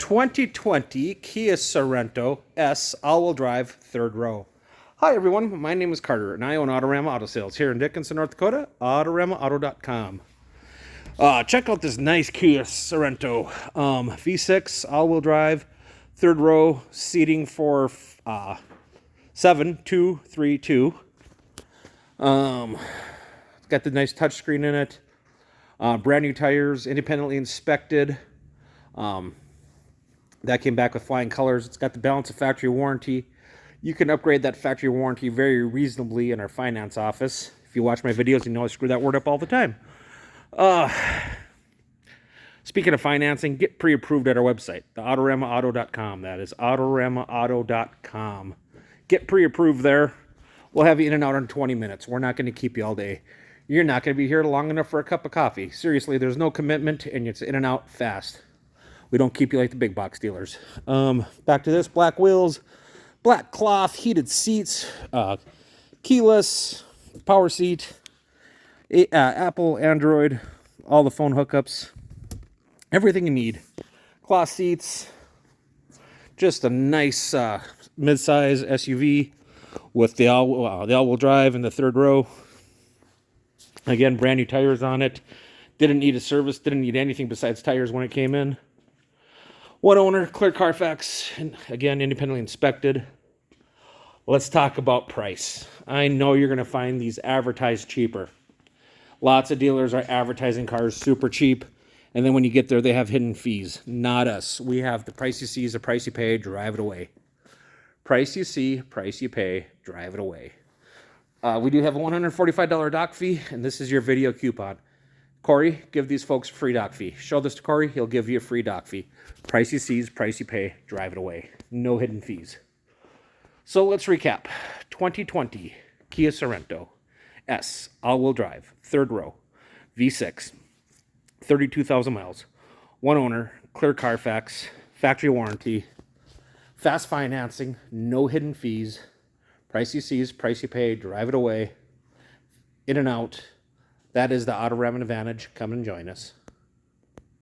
2020 Kia Sorento S all-wheel drive, third row. Hi everyone, my name is Carter and I own Autorama Auto Sales here in Dickinson, North Dakota, AutoramaAuto.com. Check out this nice Kia Sorento V6 all-wheel drive, third row, seating for 7-2-3-2. It's got the nice touchscreen in it. Brand new tires, independently inspected. That came back with flying colors. It's got the balance of factory warranty. You can upgrade that factory warranty very reasonably in our finance office. If you watch my videos, you know I screw that word up all the time. Speaking of financing, get pre-approved at our website, the AutoramaAuto.com. That is AutoramaAuto.com. Get pre-approved there. We'll have you in and out in 20 minutes. We're not going to keep you all day. You're not going to be here long enough for a cup of coffee. Seriously, there's no commitment, and it's in and out fast. We don't keep you like the big box dealers. Back to this, black wheels, black cloth, heated seats, keyless, power seat, Apple, Android, all the phone hookups, everything you need. Cloth seats, just a nice mid-size SUV with the all-wheel drive in the third row. Again, brand new tires on it. Didn't need a service, didn't need anything besides tires when it came in. One owner, clear Carfax, and again, independently inspected. Let's talk about price. I know you're going to find these advertised cheaper. Lots of dealers are advertising cars super cheap, and then when you get there, they have hidden fees. Not us. We have the price you see is the price you pay, drive it away. Price you see, price you pay, drive it away. We do have a $145 dock fee, and this is your video coupon. Corey, give these folks a free dock fee. Show this to Corey, he'll give you a free dock fee. Price you see, price you pay, drive it away. No hidden fees. So let's recap. 2020 Kia Sorento S all-wheel drive, third row, V6, 32,000 miles, one owner, clear Carfax, factory warranty, fast financing, no hidden fees. Price you see, price you pay, drive it away, in and out. That is the Autorama advantage. Come and join us.